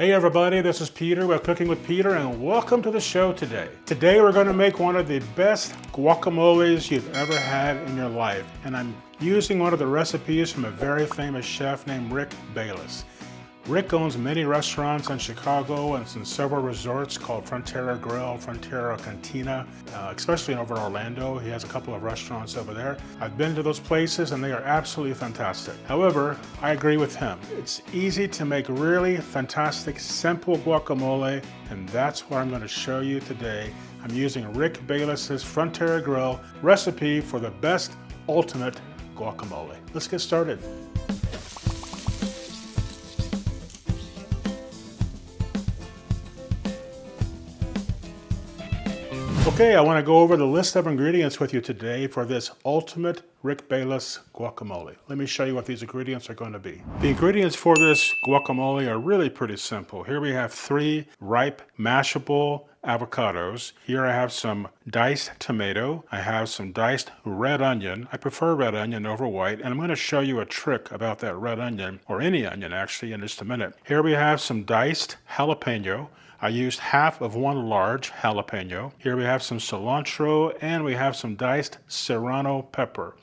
Hey everybody, this is Peter with Cooking with Peter and welcome to the show today. Today we're going to make one of the best guacamoles you've ever had in your life. And I'm using one of the recipes from a very famous chef named Rick Bayless. Rick owns many restaurants in Chicago and in several resorts called Frontera Grill, Frontera Cantina, especially over in Orlando. He has a couple of restaurants over there. I've been to those places and they are absolutely fantastic. However, I agree with him. It's easy to make really fantastic, simple guacamole, and that's what I'm going to show you today. I'm using Rick Bayless's Frontera Grill recipe for the best ultimate guacamole. Let's get started. Okay, I want to go over the list of ingredients with you today for this ultimate Rick Bayless guacamole. Let me show you what these ingredients are going to be. The ingredients for this guacamole are really pretty simple. Here we have 3 ripe, mashable avocados. Here I have some diced tomato. I have some diced red onion. I prefer red onion over white, and I'm going to show you a trick about that red onion, or any onion actually, in just a minute. Here we have some diced jalapeno. I used half of 1 large jalapeno. Here we have some cilantro and we have some diced serrano pepper.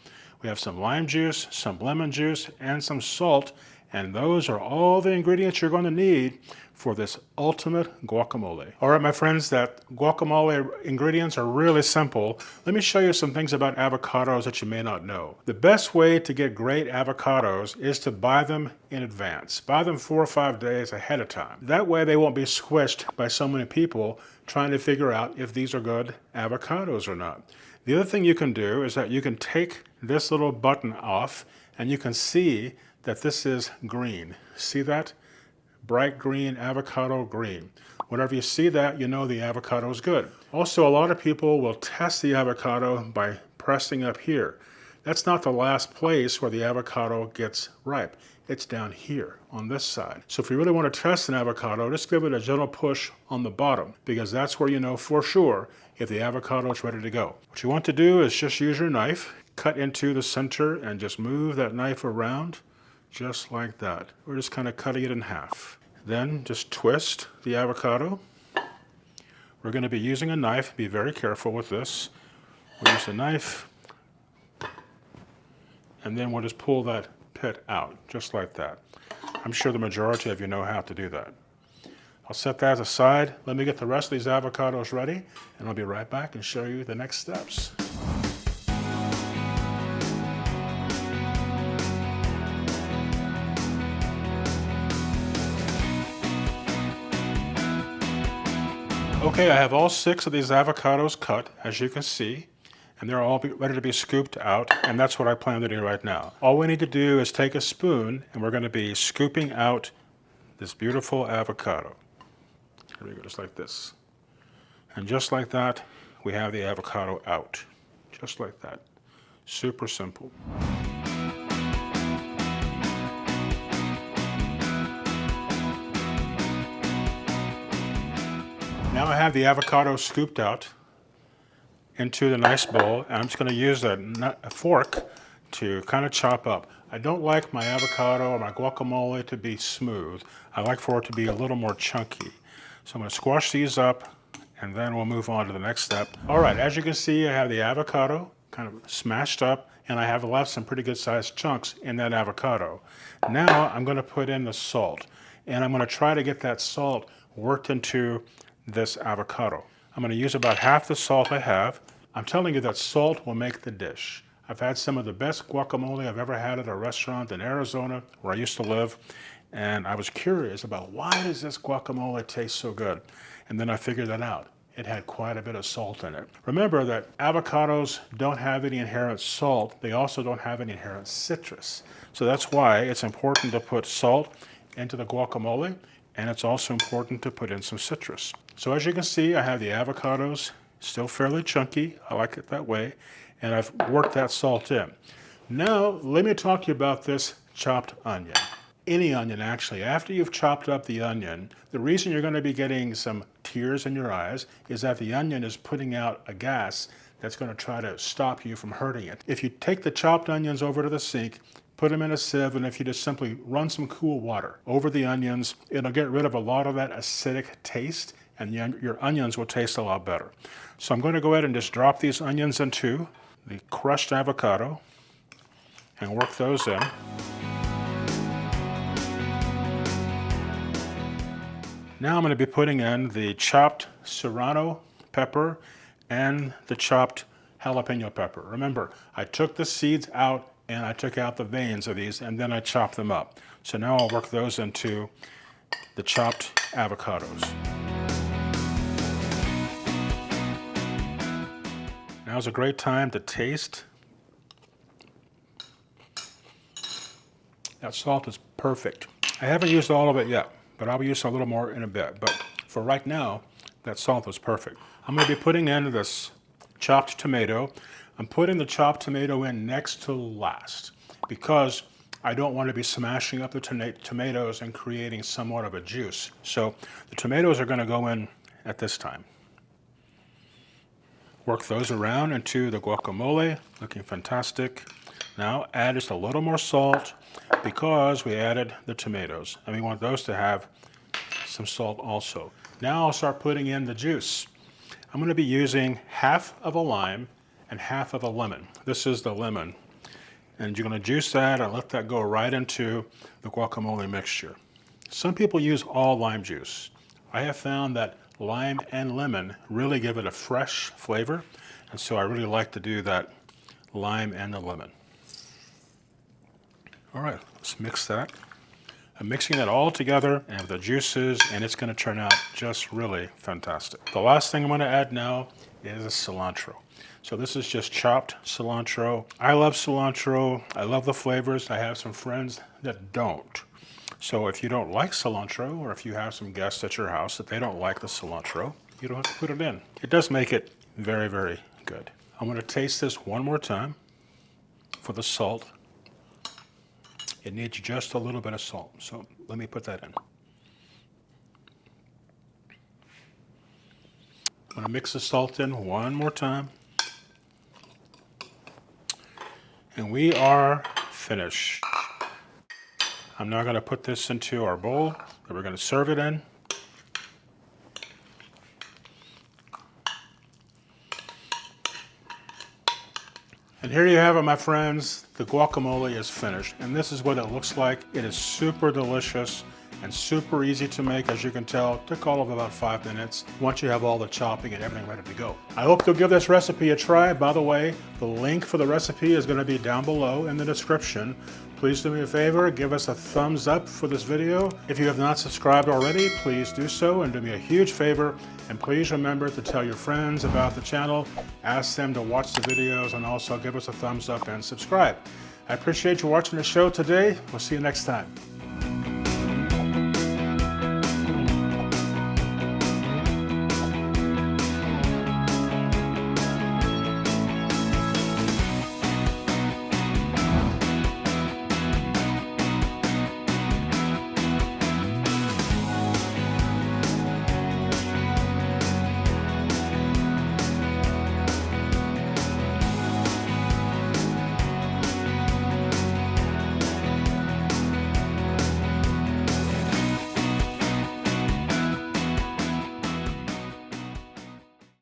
We have some lime juice, some lemon juice, and some salt. And those are all the ingredients you're going to need for this ultimate guacamole. All right, my friends, that guacamole ingredients are really simple. Let me show you some things about avocados that you may not know. The best way to get great avocados is to buy them in advance. Buy them 4 or 5 days ahead of time. That way they won't be squished by so many people trying to figure out if these are good avocados or not. The other thing you can do is that you can take this little button off and you can see that this is green. See that? Bright green, avocado green. Whenever you see that, you know the avocado is good. Also, a lot of people will test the avocado by pressing up here. That's not the last place where the avocado gets ripe. It's down here on this side. So if you really want to test an avocado, just give it a gentle push on the bottom, because that's where you know for sure if the avocado is ready to go. What you want to do is just use your knife, cut into the center, and just move that knife around just like that. We're just kind of cutting it in half. Then just twist the avocado. We're going to be using a knife. Be very careful with this. We'll use the knife, and then we'll just pull that pit out, just like that. I'm sure the majority of you know how to do that. I'll set that aside. Let me get the rest of these avocados ready, and I'll be right back and show you the next steps. Okay, I have all 6 of these avocados cut, as you can see, and they're all ready to be scooped out, and that's what I plan to do right now. All we need to do is take a spoon, and we're going to be scooping out this beautiful avocado. Here we go, just like this. And just like that, we have the avocado out. Just like that. Super simple. Now I have the avocado scooped out into the nice bowl, and I'm just going to use a fork to kind of chop up. I don't like my avocado or my guacamole to be smooth. I like for it to be a little more chunky. So I'm going to squash these up, and then we'll move on to the next step. All right, as you can see, I have the avocado kind of smashed up, and I have left some pretty good sized chunks in that avocado. Now I'm going to put in the salt, and I'm going to try to get that salt worked into this avocado. I'm going to use about half the salt I have. I'm telling you that salt will make the dish. I've had some of the best guacamole I've ever had at a restaurant in Arizona where I used to live, and I was curious about why does this guacamole taste so good? And then I figured that out. It had quite a bit of salt in it. Remember that avocados don't have any inherent salt. They also don't have any inherent citrus. So that's why it's important to put salt into the guacamole, and it's also important to put in some citrus. So as you can see, I have the avocados still fairly chunky. I like it that way. And I've worked that salt in. Now, let me talk to you about this chopped onion. Any onion, actually. After you've chopped up the onion, the reason you're going to be getting some tears in your eyes is that the onion is putting out a gas that's going to try to stop you from hurting it. If you take the chopped onions over to the sink, put them in a sieve, and if you just simply run some cool water over the onions, it'll get rid of a lot of that acidic taste, and your onions will taste a lot better. So I'm going to go ahead and just drop these onions into the crushed avocado and work those in. Now I'm going to be putting in the chopped serrano pepper and the chopped jalapeno pepper. Remember, I took the seeds out and I took out the veins of these, and then I chopped them up. So now I'll work those into the chopped avocados. Now's a great time to taste. That salt is perfect. I haven't used all of it yet, but I'll use a little more in a bit. But for right now, that salt is perfect. I'm going to be putting in this chopped tomato. I'm putting the chopped tomato in next to last because I don't want to be smashing up the tomatoes and creating somewhat of a juice. So the tomatoes are going to go in at this time. Work those around into the guacamole, looking fantastic. Now add just a little more salt because we added the tomatoes, and we want those to have some salt also. Now I'll start putting in the juice. I'm going to be using half of a lime and half of a lemon. This is the lemon. And you're going to juice that and let that go right into the guacamole mixture. Some people use all lime juice. I have found that lime and lemon really give it a fresh flavor, and so I really like to do that lime and the lemon. All right, let's mix that. I'm mixing that all together and the juices, and it's going to turn out just really fantastic. The last thing I'm going to add now is cilantro. So this is just chopped cilantro. I love cilantro. I love the flavors. I have some friends that don't. So if you don't like cilantro, or if you have some guests at your house that they don't like the cilantro, you don't have to put it in. It does make it very, very good. I'm going to taste this one more time for the salt. It needs just a little bit of salt, so let me put that in. I'm going to mix the salt in one more time. And we are finished. I'm now going to put this into our bowl that we're going to serve it in. And here you have it, my friends. The guacamole is finished, and this is what it looks like. It is super delicious and super easy to make, as you can tell. It took all of about 5 minutes once you have all the chopping and everything ready to go. I hope you'll give this recipe a try. By the way, the link for the recipe is going to be down below in the description. Please do me a favor, give us a thumbs up for this video. If you have not subscribed already, please do so and do me a huge favor. And please remember to tell your friends about the channel, ask them to watch the videos, and also give us a thumbs up and subscribe. I appreciate you watching the show today. We'll see you next time.